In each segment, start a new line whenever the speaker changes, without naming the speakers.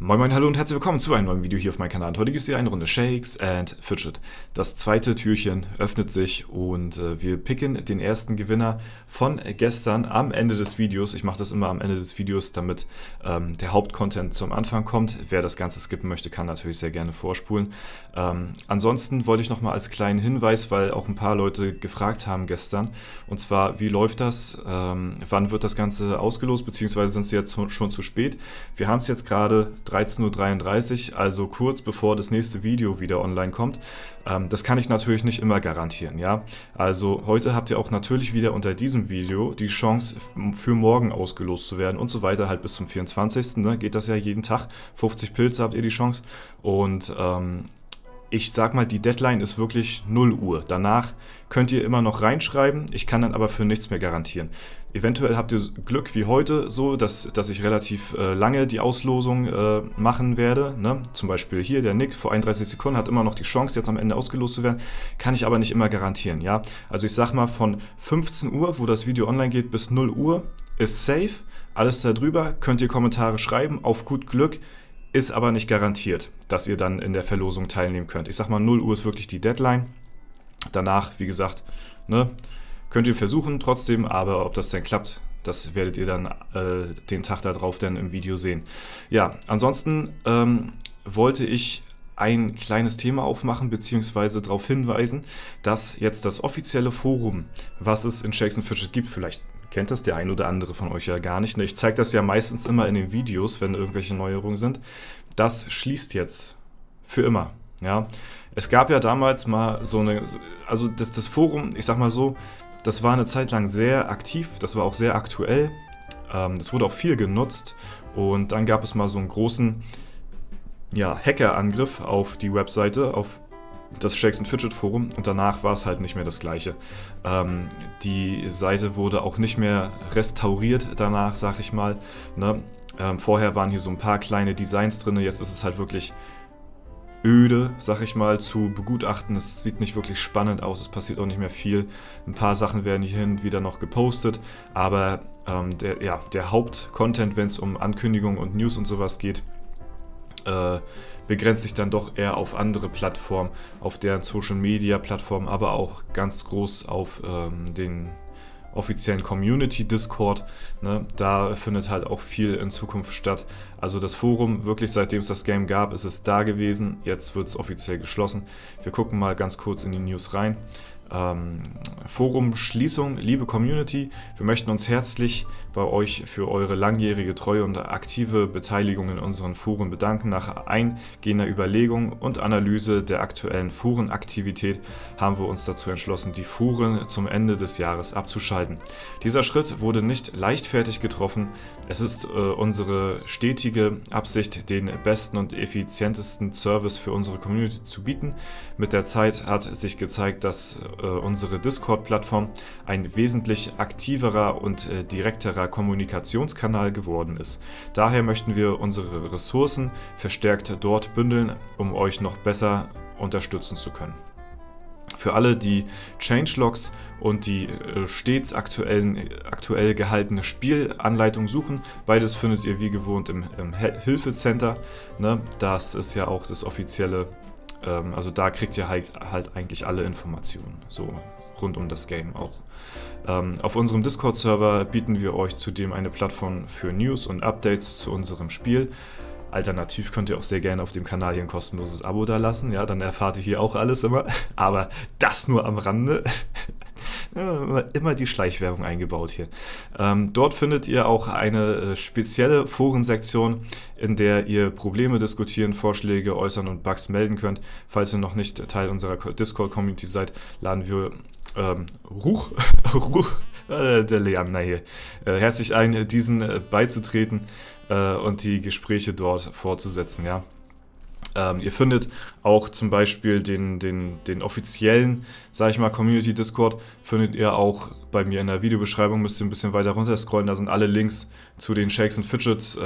Moin Moin, hallo und herzlich willkommen zu einem neuen Video hier auf meinem Kanal. Und heute gibt es hier eine Runde Shakes and Fidget. Das zweite Türchen öffnet sich und wir picken den ersten Gewinner von gestern am Ende des Videos. Ich mache das immer am Ende des Videos, damit der Hauptcontent zum Anfang kommt. Wer das Ganze skippen möchte, kann natürlich sehr gerne vorspulen. Ansonsten wollte ich nochmal als kleinen Hinweis, weil auch ein paar Leute gefragt haben gestern, und zwar, wie läuft das? Wann wird das Ganze ausgelost, beziehungsweise sind sie jetzt schon zu spät? Wir haben es jetzt gerade 13:33 Uhr, also kurz bevor das nächste Video wieder online kommt. Das kann ich natürlich nicht immer garantieren, ja. Also heute habt ihr auch natürlich wieder unter diesem Video die Chance für morgen ausgelost zu werden und so weiter, halt bis zum 24. Ne? Geht das ja jeden Tag. 50 Pilze habt ihr die Chance und ich sag mal, die Deadline ist wirklich 0 Uhr. Danach könnt ihr immer noch reinschreiben. Ich kann dann aber für nichts mehr garantieren. Eventuell habt ihr Glück wie heute so, dass ich relativ lange die Auslosung machen werde. Ne? Zum Beispiel hier, der Nick vor 31 Sekunden hat immer noch die Chance, jetzt am Ende ausgelost zu werden. Kann ich aber nicht immer garantieren. Ja? Also ich sag mal, von 15 Uhr, wo das Video online geht, bis 0 Uhr ist safe. Alles darüber könnt ihr Kommentare schreiben, auf gut Glück. Ist aber nicht garantiert, dass ihr dann in der Verlosung teilnehmen könnt. Ich sag mal, 0 Uhr ist wirklich die Deadline. Danach, wie gesagt, ne, könnt ihr versuchen trotzdem, aber ob das denn klappt, das werdet ihr dann den Tag darauf dann im Video sehen. Ja, ansonsten wollte ich ein kleines Thema aufmachen, beziehungsweise darauf hinweisen, dass jetzt das offizielle Forum, was es in Shakes and Fidget gibt, vielleicht kennt das der ein oder andere von euch ja gar nicht. Ich zeige das ja meistens immer in den Videos, wenn irgendwelche Neuerungen sind. Das schließt jetzt für immer. Ja? Es gab ja damals mal so eine, also das Forum, ich sag mal so, das war eine Zeit lang sehr aktiv, das war auch sehr aktuell, das wurde auch viel genutzt und dann gab es mal so einen großen Hackerangriff auf die Webseite, auf das Shakes and Fidget Forum und danach war es halt nicht mehr das gleiche. Die Seite wurde auch nicht mehr restauriert danach, sag ich mal. Ne? Vorher waren hier so ein paar kleine Designs drin, jetzt ist es halt wirklich öde, sag ich mal, zu begutachten. Es sieht nicht wirklich spannend aus, es passiert auch nicht mehr viel. Ein paar Sachen werden hier hin und wieder noch gepostet, aber der Hauptcontent, wenn es um Ankündigungen und News und sowas geht, begrenzt sich dann doch eher auf andere Plattformen, auf deren Social-Media-Plattformen, aber auch ganz groß auf den offiziellen Community-Discord. Ne? Da findet halt auch viel in Zukunft statt. Also das Forum, wirklich seitdem es das Game gab, ist es da gewesen. Jetzt wird es offiziell geschlossen. Wir gucken mal ganz kurz in die News rein. Forum-Schließung, liebe Community, wir möchten uns herzlich bei euch für eure langjährige Treue und aktive Beteiligung in unseren Foren bedanken. Nach eingehender Überlegung und Analyse der aktuellen Forenaktivität haben wir uns dazu entschlossen, die Foren zum Ende des Jahres abzuschalten. Dieser Schritt wurde nicht leichtfertig getroffen. Es ist unsere stetige Absicht, den besten und effizientesten Service für unsere Community zu bieten. Mit der Zeit hat sich gezeigt, dass unsere Discord-Plattform ein wesentlich aktiverer und direkterer Kommunikationskanal geworden ist. Daher möchten wir unsere Ressourcen verstärkt dort bündeln, um euch noch besser unterstützen zu können. Für alle, die Changelogs und die stets aktuell gehaltene Spielanleitung suchen, beides findet ihr wie gewohnt im Hilfecenter. Ne? Das ist ja auch das offizielle. Also da kriegt ihr halt eigentlich alle Informationen, so rund um das Game auch. Auf unserem Discord-Server bieten wir euch zudem eine Plattform für News und Updates zu unserem Spiel. Alternativ könnt ihr auch sehr gerne auf dem Kanal hier ein kostenloses Abo da lassen, ja, dann erfahrt ihr hier auch alles immer, aber das nur am Rande. Immer die Schleichwerbung eingebaut hier. Dort findet ihr auch eine spezielle Forensektion, in der ihr Probleme diskutieren, Vorschläge äußern und Bugs melden könnt. Falls ihr noch nicht Teil unserer Discord-Community seid, laden wir der Leander hier herzlich ein, diesen beizutreten und die Gespräche dort fortzusetzen, ja. Ihr findet auch zum Beispiel den offiziellen, sag ich mal, Community Discord, findet ihr auch bei mir in der Videobeschreibung, müsst ihr ein bisschen weiter runter scrollen, da sind alle Links zu den Shakes and Fidget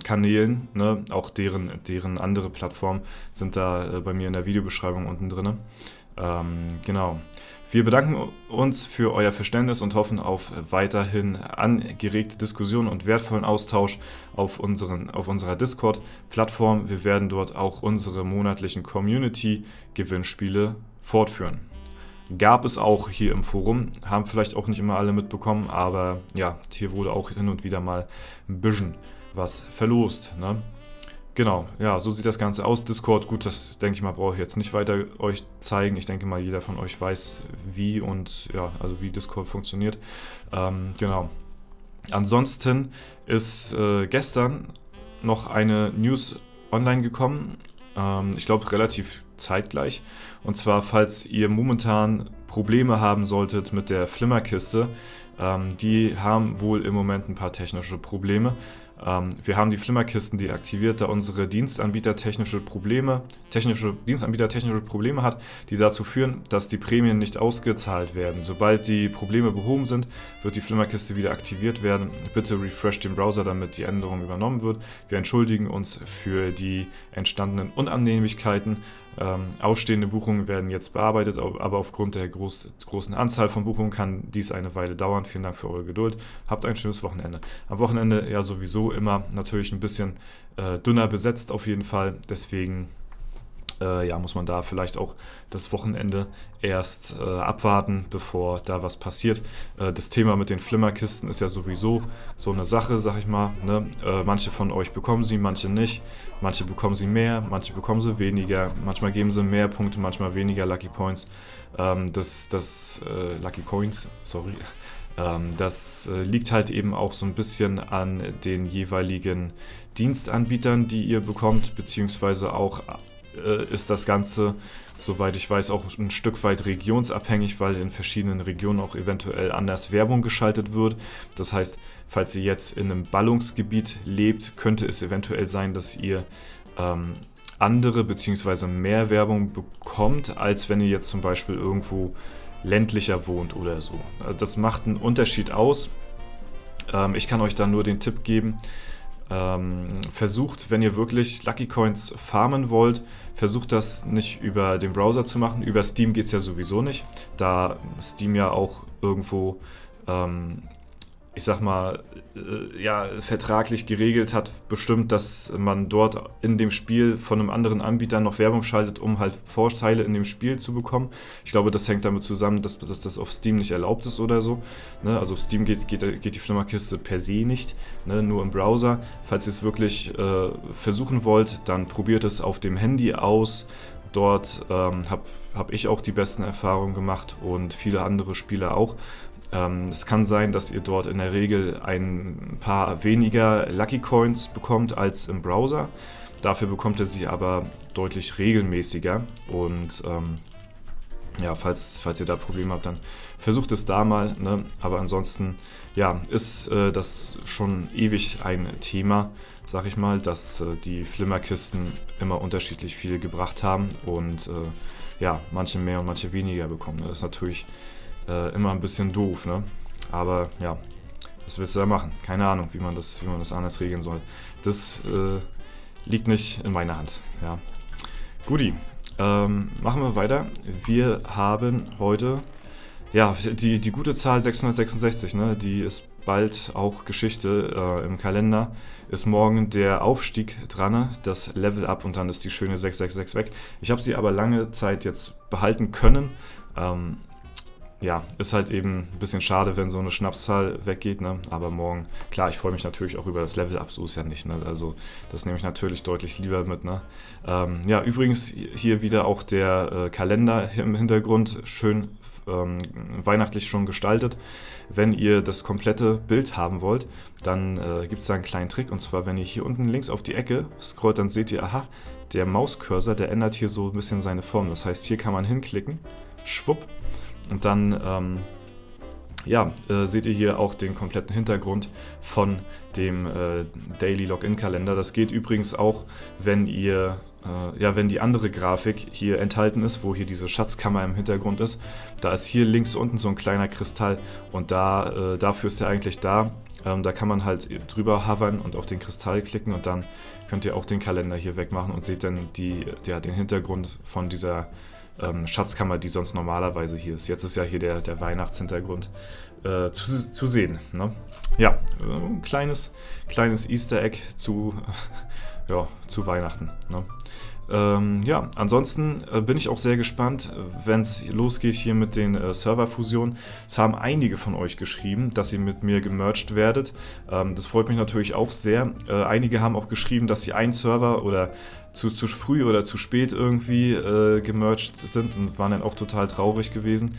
Kanälen, ne? Auch deren andere Plattformen sind da bei mir in der Videobeschreibung unten drin. Genau. Wir bedanken uns für euer Verständnis und hoffen auf weiterhin angeregte Diskussionen und wertvollen Austausch auf unserer Discord-Plattform. Wir werden dort auch unsere monatlichen Community-Gewinnspiele fortführen. Gab es auch hier im Forum, haben vielleicht auch nicht immer alle mitbekommen, aber ja, hier wurde auch hin und wieder mal ein bisschen was verlost, ne? Genau, ja, so sieht das Ganze aus. Discord, gut, das denke ich mal, brauche ich jetzt nicht weiter euch zeigen. Ich denke mal, jeder von euch weiß, wie und ja, also wie Discord funktioniert. Genau. Ansonsten ist gestern noch eine News online gekommen. Ich glaube, relativ zeitgleich. Und zwar, falls ihr momentan Probleme haben solltet mit der Flimmerkiste, die haben wohl im Moment ein paar technische Probleme. Wir haben die Flimmerkisten deaktiviert, da unsere Dienstanbieter technische Probleme hat, die dazu führen, dass die Prämien nicht ausgezahlt werden. Sobald die Probleme behoben sind, wird die Flimmerkiste wieder aktiviert werden. Bitte refresh den Browser, damit die Änderung übernommen wird. Wir entschuldigen uns für die entstandenen Unannehmlichkeiten. Ausstehende Buchungen werden jetzt bearbeitet, aber aufgrund der großen Anzahl von Buchungen kann dies eine Weile dauern. Vielen Dank für eure Geduld. Habt ein schönes Wochenende. Am Wochenende ja sowieso immer natürlich ein bisschen dünner besetzt auf jeden Fall. Deswegen muss man da vielleicht auch das Wochenende erst abwarten, bevor da was passiert. Das Thema mit den Flimmerkisten ist ja sowieso so eine Sache, sag ich mal. Ne? Manche von euch bekommen sie, manche nicht. Manche bekommen sie mehr, manche bekommen sie weniger. Manchmal geben sie mehr Punkte, manchmal weniger Lucky Points. Lucky Coins, sorry. Das liegt halt eben auch so ein bisschen an den jeweiligen Dienstanbietern, die ihr bekommt, beziehungsweise auch ist das Ganze, soweit ich weiß, auch ein Stück weit regionsabhängig, weil in verschiedenen Regionen auch eventuell anders Werbung geschaltet wird. Das heißt, falls ihr jetzt in einem Ballungsgebiet lebt, könnte es eventuell sein, dass ihr andere bzw. mehr Werbung bekommt, als wenn ihr jetzt zum Beispiel irgendwo ländlicher wohnt oder so. Das macht einen Unterschied aus. Ich kann euch da nur den Tipp geben, versucht, wenn ihr wirklich Lucky Coins farmen wollt, versucht das nicht über den Browser zu machen. Über Steam geht es ja sowieso nicht, da Steam ja auch irgendwo, ich sag mal, vertraglich geregelt hat, bestimmt, dass man dort in dem Spiel von einem anderen Anbieter noch Werbung schaltet, um halt Vorteile in dem Spiel zu bekommen. Ich glaube, das hängt damit zusammen, dass das auf Steam nicht erlaubt ist oder so. Ne? Also auf Steam geht die Flimmerkiste per se nicht, ne? Nur im Browser. Falls ihr es wirklich versuchen wollt, dann probiert es auf dem Handy aus. Dort hab ich auch die besten Erfahrungen gemacht und viele andere Spieler auch. Es kann sein, dass ihr dort in der Regel ein paar weniger Lucky Coins bekommt als im Browser. Dafür bekommt ihr sie aber deutlich regelmäßiger. Und falls ihr da Probleme habt, dann versucht es da mal. Ne? Aber ansonsten ist das schon ewig ein Thema, sag ich mal, dass die Flimmerkisten immer unterschiedlich viel gebracht haben und manche mehr und manche weniger bekommen. Ne? Das ist natürlich immer ein bisschen doof, ne? Aber ja, was willst du da machen? Keine Ahnung, wie man das anders regeln soll. Das liegt nicht in meiner Hand. Ja. Guti, machen wir weiter. Wir haben heute die gute Zahl 666, ne? Die ist bald auch Geschichte im Kalender. Ist morgen der Aufstieg dran, ne? Das Level Up und dann ist die schöne 666 weg. Ich habe sie aber lange Zeit jetzt behalten können. Ist halt eben ein bisschen schade, wenn so eine Schnapszahl weggeht, ne? Aber morgen, klar, ich freue mich natürlich auch über das Level-Up, so ist ja nicht, ne? Also das nehme ich natürlich deutlich lieber mit, ne? Übrigens hier wieder auch der Kalender im Hintergrund, schön weihnachtlich schon gestaltet. Wenn ihr das komplette Bild haben wollt, dann gibt es da einen kleinen Trick, und zwar, wenn ihr hier unten links auf die Ecke scrollt, dann seht ihr, aha, der Mauscursor, der ändert hier so ein bisschen seine Form. Das heißt, hier kann man hinklicken, schwupp, und dann seht ihr hier auch den kompletten Hintergrund von dem Daily Login-Kalender. Das geht übrigens auch, wenn wenn die andere Grafik hier enthalten ist, wo hier diese Schatzkammer im Hintergrund ist. Da ist hier links unten so ein kleiner Kristall und dafür ist er eigentlich da. Da kann man halt drüber hovern und auf den Kristall klicken und dann könnt ihr auch den Kalender hier wegmachen und seht dann den Hintergrund von dieser Schatzkammer, die sonst normalerweise hier ist. Jetzt ist ja hier der Weihnachtshintergrund zu sehen. Ne? Ja, ein kleines Easter Egg zu Weihnachten. Ne? Ja, ansonsten bin ich auch sehr gespannt, wenn es losgeht hier mit den Serverfusionen. Es haben einige von euch geschrieben, dass ihr mit mir gemerged werdet. Das freut mich natürlich auch sehr. Einige haben auch geschrieben, dass sie einen Server oder zu früh oder zu spät irgendwie gemerged sind und waren dann auch total traurig gewesen.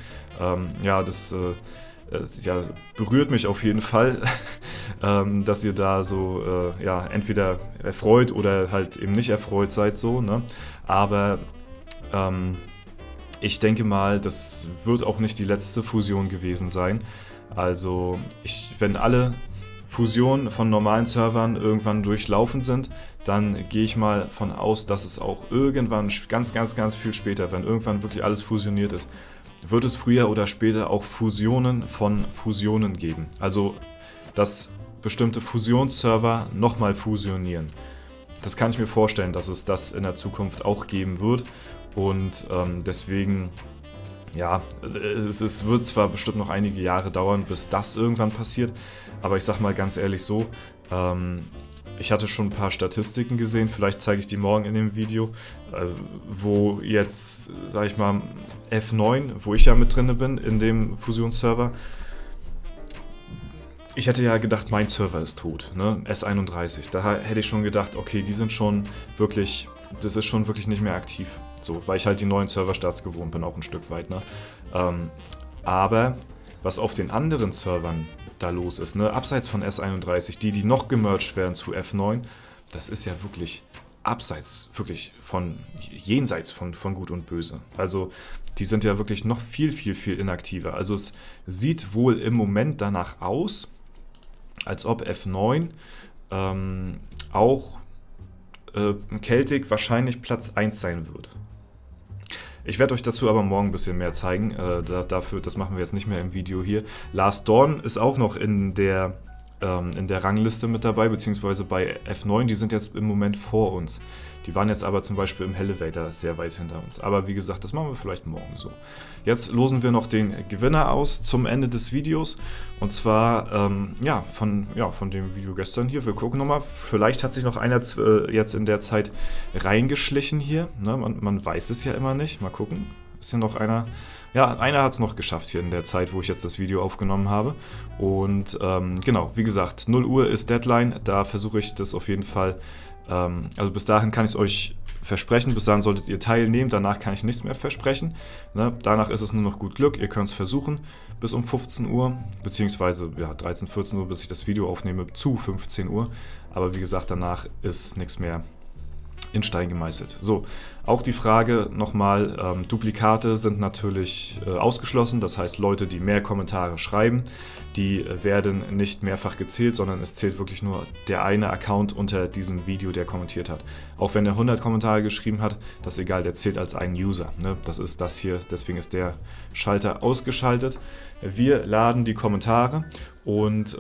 Das berührt mich auf jeden Fall, dass ihr da so entweder erfreut oder halt eben nicht erfreut seid so, ne? Aber ich denke mal, das wird auch nicht die letzte Fusion gewesen sein. Also wenn alle Fusionen von normalen Servern irgendwann durchlaufen sind, dann gehe ich mal von aus, dass es auch irgendwann ganz viel später, wenn irgendwann wirklich alles fusioniert ist, wird es früher oder später auch Fusionen von Fusionen geben. Also, dass bestimmte Fusionsserver nochmal fusionieren. Das kann ich mir vorstellen, dass es das in der Zukunft auch geben wird. Und deswegen, ja, es wird zwar bestimmt noch einige Jahre dauern, bis das irgendwann passiert. Aber ich sag mal ganz ehrlich so, ich hatte schon ein paar Statistiken gesehen, vielleicht zeige ich die morgen in dem Video, wo jetzt, sag ich mal, F9, wo ich ja mit drin bin, in dem Fusionsserver. Ich hätte ja gedacht, mein Server ist tot, ne? S31. Da hätte ich schon gedacht, okay, das ist schon wirklich nicht mehr aktiv. So, weil ich halt die neuen Serverstarts gewohnt bin, auch ein Stück weit, ne? Aber was auf den anderen Servern da los ist, ne? Abseits von S31, die noch gemerged werden zu F9, das ist ja wirklich jenseits von Gut und Böse. Also die sind ja wirklich noch viel inaktiver. Also es sieht wohl im Moment danach aus, als ob F9 auch Celtic wahrscheinlich Platz 1 sein wird. Ich werde euch dazu aber morgen ein bisschen mehr zeigen. Das machen wir jetzt nicht mehr im Video hier. Last Dawn ist auch noch in der Rangliste mit dabei, beziehungsweise bei F9. Die sind jetzt im Moment vor uns. Die waren jetzt aber zum Beispiel im Elevator sehr weit hinter uns. Aber wie gesagt, das machen wir vielleicht morgen so. Jetzt losen wir noch den Gewinner aus zum Ende des Videos. Und zwar von dem Video gestern hier. Wir gucken nochmal. Vielleicht hat sich noch einer jetzt in der Zeit reingeschlichen hier. Ne? Man weiß es ja immer nicht. Mal gucken. Ist hier noch einer? Ja, einer hat es noch geschafft hier in der Zeit, wo ich jetzt das Video aufgenommen habe. Und genau, wie gesagt, 0 Uhr ist Deadline. Da versuche ich das auf jeden Fall. Also bis dahin kann ich es euch versprechen. Bis dahin solltet ihr teilnehmen. Danach kann ich nichts mehr versprechen. Ne? Danach ist es nur noch gut Glück. Ihr könnt es versuchen bis um 15 Uhr. Beziehungsweise 13, 14 Uhr, bis ich das Video aufnehme, zu 15 Uhr. Aber wie gesagt, danach ist nichts mehr in Stein gemeißelt. So, auch die Frage nochmal, Duplikate sind natürlich ausgeschlossen, das heißt Leute, die mehr Kommentare schreiben, die werden nicht mehrfach gezählt, sondern es zählt wirklich nur der eine Account unter diesem Video, der kommentiert hat. Auch wenn er 100 Kommentare geschrieben hat, das ist egal, der zählt als einen User. Ne? Das ist das hier, deswegen ist der Schalter ausgeschaltet. Wir laden die Kommentare und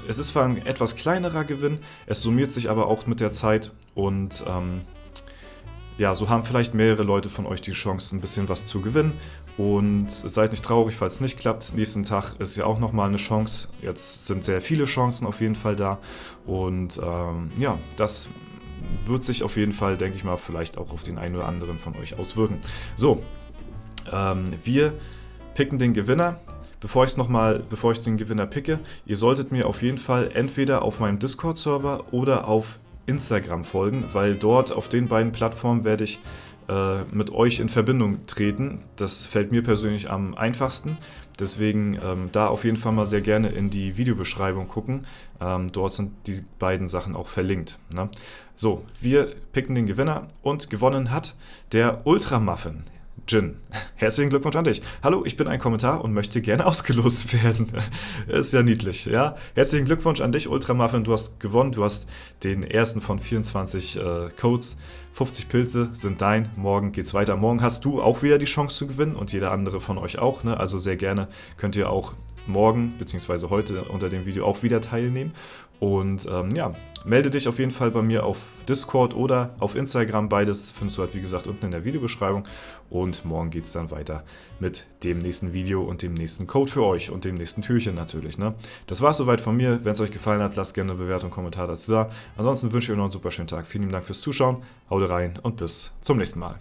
es ist zwar ein etwas kleinerer Gewinn, es summiert sich aber auch mit der Zeit und so haben vielleicht mehrere Leute von euch die Chance, ein bisschen was zu gewinnen. Und seid nicht traurig, falls es nicht klappt. Nächsten Tag ist ja auch nochmal eine Chance. Jetzt sind sehr viele Chancen auf jeden Fall da. Und das wird sich auf jeden Fall, denke ich mal, vielleicht auch auf den einen oder anderen von euch auswirken. So, wir picken den Gewinner. Bevor ich den Gewinner picke, ihr solltet mir auf jeden Fall entweder auf meinem Discord-Server oder auf Instagram folgen, weil dort auf den beiden Plattformen werde ich mit euch in Verbindung treten. Das fällt mir persönlich am einfachsten. Deswegen da auf jeden Fall mal sehr gerne in die Videobeschreibung gucken. Dort sind die beiden Sachen auch verlinkt. Ne? So, wir picken den Gewinner und gewonnen hat der Ultramuffin. Jin, herzlichen Glückwunsch an dich. Hallo, ich bin ein Kommentar und möchte gerne ausgelost werden. Ist ja niedlich, ja. Herzlichen Glückwunsch an dich, Ultramuffin. Du hast gewonnen. Du hast den ersten von 24 Codes. 50 Pilze sind dein. Morgen geht's weiter. Morgen hast du auch wieder die Chance zu gewinnen und jeder andere von euch auch. Ne? Also sehr gerne könnt ihr auch morgen bzw. heute unter dem Video auch wieder teilnehmen. Und ja, melde dich auf jeden Fall bei mir auf Discord oder auf Instagram. Beides findest du halt, wie gesagt, unten in der Videobeschreibung. Und morgen geht es dann weiter mit dem nächsten Video und dem nächsten Code für euch und dem nächsten Türchen natürlich. Ne? Das war es soweit von mir. Wenn es euch gefallen hat, lasst gerne eine Bewertung und Kommentar dazu da. Ansonsten wünsche ich euch noch einen super schönen Tag. Vielen Dank fürs Zuschauen. Haut rein und bis zum nächsten Mal.